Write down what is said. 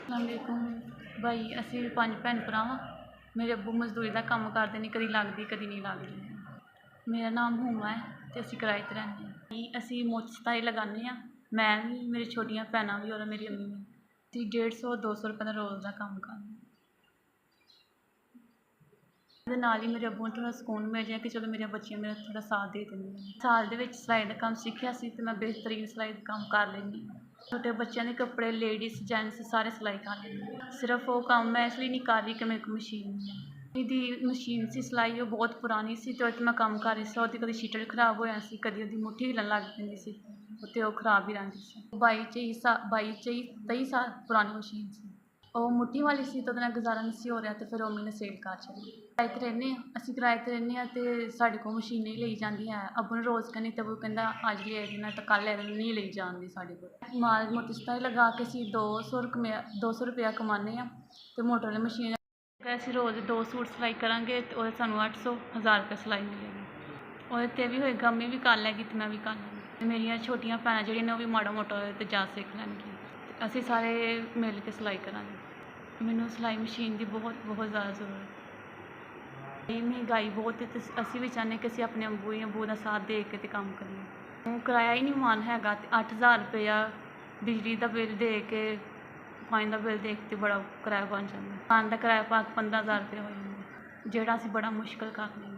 असलामुअलैकुम भाई, असी 5 भैन भरा वा। मेरे अब्बू मजदूरी का काम करते हैं, कभी लगती कभी नहीं लगती। मेरा नाम हुमा है तो असी किराए पर रहने हैं। असी मोची सताई लगाने हैं, मैं भी, मेरी छोटियां भैन भी और मेरी अम्मी भी। असी 150-200 रुपये का रोज़ का काम करने। नाल ही मेरे अब्बू ਨੂੰ थोड़ा सुकून मिल जाए कि चलो मेरिया बच्चियां मेरा थोड़ा साथ दे देंगी। साल ਦੇ ਵਿੱਚ सिलाई का काम सीखिया सी ते मैं बेहतरीन सिलाई का काम कर लैनी। छोटे बच्चों के कपड़े, लेडीज़ जेंट्स सारे सिलाई कर लैनी। सिर्फ वो काम मैं इसलिए नहीं कर रही कि मेरे को मशीन नहीं है। दी मशीन सी सिलाई वो बहुत पुरानी सी तो मैं काम कर रही सी। ਉਹਦੀ कभी शीटल खराब होया सी, कभी ਉਹਦੀ मुट्ठी हिलन लग पैंदी सी ते वो खराब ही रहती सी। 22 साल पुरानी मशीन सी। ਉਹ ਮੁੱਠੀ ਵਾਲੀ ਸੀ ਤਾਂ ਉਹਦੇ ਨਾਲ ਗੁਜ਼ਾਰਾ ਨਹੀਂ ਸੀ ਹੋ ਰਿਹਾ, ਤੇ ਫਿਰ ਉਹ ਮੈਨੂੰ ਸੇਲ ਕਰ ਛੱਡੀ। ਕਿਰਾਏ 'ਤੇ ਰਹਿੰਦੇ ਹਾਂ ਅਸੀਂ, ਕਿਰਾਏ 'ਤੇ ਰਹਿੰਦੇ ਹਾਂ ਅਤੇ ਸਾਡੇ ਕੋਲ ਮਸ਼ੀਨ ਨਹੀਂ ਲਈ ਜਾਂਦੀ ਹੈ। ਅੱਬੂ ਨੂੰ ਰੋਜ਼ ਕਹਿੰਦੀ ਤਾਂ ਉਹ ਕਹਿੰਦਾ ਅੱਜ ਲੈ ਦੇਣਾ ਤਾਂ ਕੱਲ੍ਹ ਲੈ ਦੇਣਾ, ਨਹੀਂ ਲਈ ਜਾਂਦੀ ਸਾਡੇ ਕੋਲ। ਮਾਲ ਮੋਟੀ ਸਤਾਈ ਲਗਾ ਕੇ ਅਸੀਂ 200 ਰੁਪਇਆ ਕਮਾਉਂਦੇ ਹਾਂ ਅਤੇ ਮੋਟਰ ਵਾਲੀ ਮਸ਼ੀਨ ਅਸੀਂ ਰੋਜ਼ 2 ਸੂਟ ਸਿਲਾਈ ਕਰਾਂਗੇ ਅਤੇ ਉਹਦੇ ਸਾਨੂੰ 800-1000 ਰੁਪਏ ਸਿਲਾਈ ਮਿਲੇਗੀ। ਉਹਦੇ 'ਤੇ ਵੀ ਹੋਏਗਾ, ਅੰਮੀ ਵੀ ਕਰ ਲੈਗੀ ਅਤੇ ਮੈਂ ਵੀ ਕਰ ਲਾਂਗੀ। ਮੇਰੀਆਂ ਛੋਟੀਆਂ ਭੈਣਾਂ ਜਿਹੜੀਆਂ ਨੇ ਉਹ ਵੀ ਮਾੜਾ ਮੋਟਾ ਉਹਦੇ 'ਤੇ ਜਾ ਸਿੱਖ ਲੈਣਗੀਆਂ। ਅਸੀਂ ਸਾਰੇ ਮਿਲ ਕੇ ਸਿਲਾਈ ਕਰਾਂਗੇ। ਮੈਨੂੰ ਸਿਲਾਈ ਮਸ਼ੀਨ ਦੀ ਬਹੁਤ ਜ਼ਿਆਦਾ ਜ਼ਰੂਰਤ ਹੈ। ਮਹਿੰਗਾਈ ਬਹੁਤ ਹੈ ਅਤੇ ਅਸੀਂ ਵੀ ਚਾਹੁੰਦੇ ਕਿ ਅਸੀਂ ਆਪਣੇ ਅੱਬੂ ਦਾ ਸਾਥ ਦੇ ਕੇ ਅਤੇ ਕੰਮ ਕਰੀਏ। ਕਿਰਾਇਆ ਹੀ ਨਹੀਂ ਮਾਨ ਹੈਗਾ ਅਤੇ 8000 ਰੁਪਇਆ ਬਿਜਲੀ ਦਾ ਬਿੱਲ ਦੇ ਕੇ, ਪਾਣੀ ਦਾ ਬਿੱਲ ਦੇ ਕੇ ਬੜਾ ਕਿਰਾਇਆ ਬਣ ਜਾਂਦਾ। ਦੁਕਾਨ ਦਾ ਕਿਰਾਇਆ ਪਾ ਕੇ 15000 ਰੁਪਇਆ ਹੋ ਜਾਂਦਾ, ਜਿਹੜਾ ਅਸੀਂ ਬੜਾ ਮੁਸ਼ਕਿਲ ਕਰਦੇ ਹਾਂ।